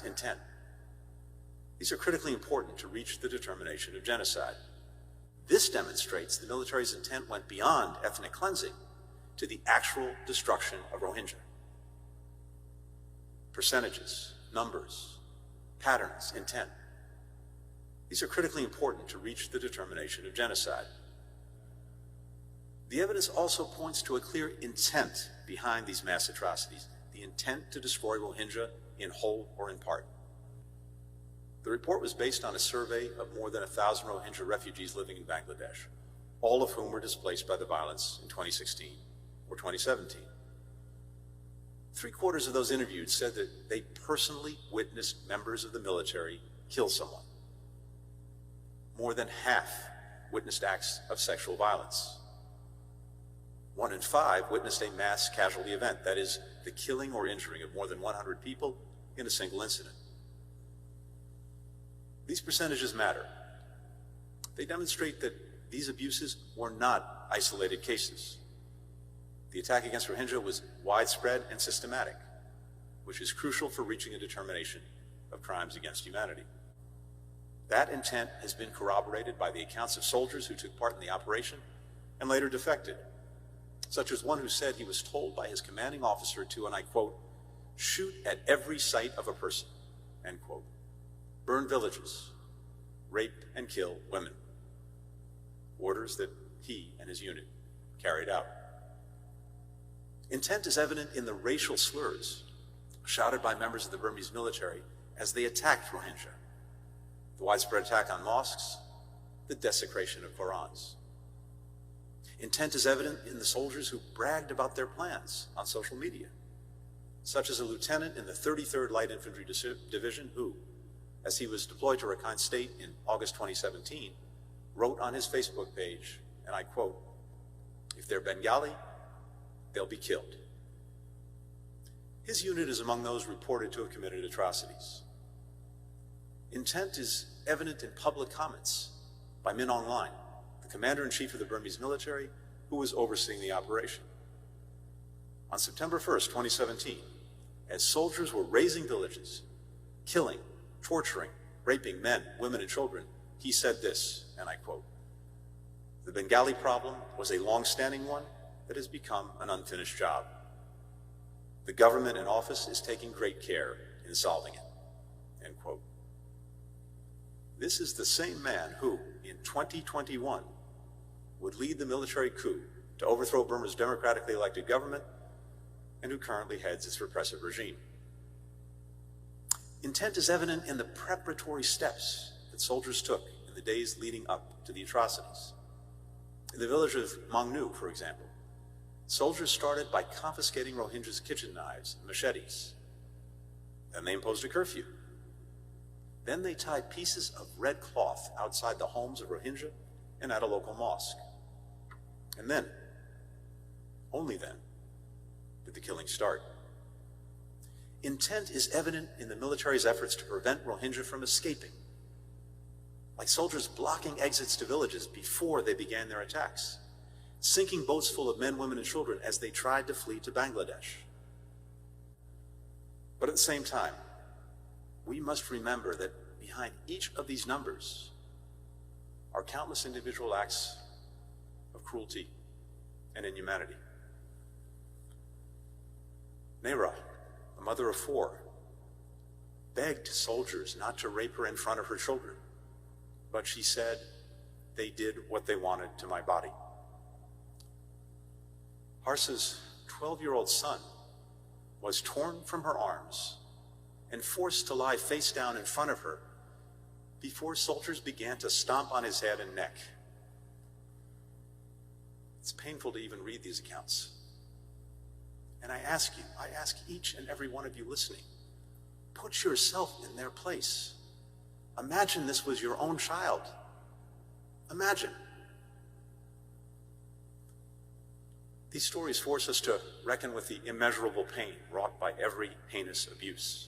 intent. These are critically important to reach the determination of genocide. This demonstrates the military's intent went beyond ethnic cleansing to the actual destruction of Rohingya. Percentages, numbers, patterns, intent. These are critically important to reach the determination of genocide. The evidence also points to a clear intent behind these mass atrocities, the intent to destroy Rohingya in whole or in part. The report was based on a survey of more than 1,000 Rohingya refugees living in Bangladesh, all of whom were displaced by the violence in 2016 or 2017. 3/4 of those interviewed said that they personally witnessed members of the military kill someone. More than half witnessed acts of sexual violence. 1 in 5 witnessed a mass casualty event, that is, the killing or injuring of more than 100 people in a single incident. These percentages matter. They demonstrate that these abuses were not isolated cases. The attack against Rohingya was widespread and systematic, which is crucial for reaching a determination of crimes against humanity. That intent has been corroborated by the accounts of soldiers who took part in the operation and later defected, such as one who said he was told by his commanding officer to, and I quote, "shoot at every sight of a person," end quote, burn villages, rape and kill women, orders that he and his unit carried out. Intent is evident in the racial slurs shouted by members of the Burmese military as they attacked Rohingya, the widespread attack on mosques, the desecration of Qurans. Intent is evident in the soldiers who bragged about their plans on social media, such as a lieutenant in the 33rd Light Infantry Division who, as he was deployed to Rakhine State in August 2017, wrote on his Facebook page, and I quote, "If they're Bengali, they'll be killed." His unit is among those reported to have committed atrocities. Intent is evident in public comments by Min Aung Hlaing, the commander-in-chief of the Burmese military who was overseeing the operation. On September 1st, 2017, as soldiers were razing villages, killing, torturing, raping men, women, and children, he said this, and I quote, "The Bengali problem was a long-standing one that has become an unfinished job. The government in office is taking great care in solving it," end quote. This is the same man who, in 2021, would lead the military coup to overthrow Burma's democratically elected government and who currently heads its repressive regime. Intent is evident in the preparatory steps that soldiers took in the days leading up to the atrocities. In the village of Mangnu, for example, soldiers started by confiscating Rohingyas' kitchen knives and machetes. Then they imposed a curfew. Then they tied pieces of red cloth outside the homes of Rohingya and at a local mosque. And then, only then, did the killing start. Intent is evident in the military's efforts to prevent Rohingya from escaping, like soldiers blocking exits to villages before they began their attacks, sinking boats full of men, women, and children as they tried to flee to Bangladesh. But at the same time, we must remember that behind each of these numbers are countless individual acts of cruelty and inhumanity. Nehra, a mother of 4, begged soldiers not to rape her in front of her children, but she said, "They did what they wanted to my body." Harsa's 12-year-old son was torn from her arms and forced to lie face down in front of her before soldiers began to stomp on his head and neck. It's painful to even read these accounts. And I ask each and every one of you listening, put yourself in their place. Imagine this was your own child. Imagine. These stories force us to reckon with the immeasurable pain wrought by every heinous abuse.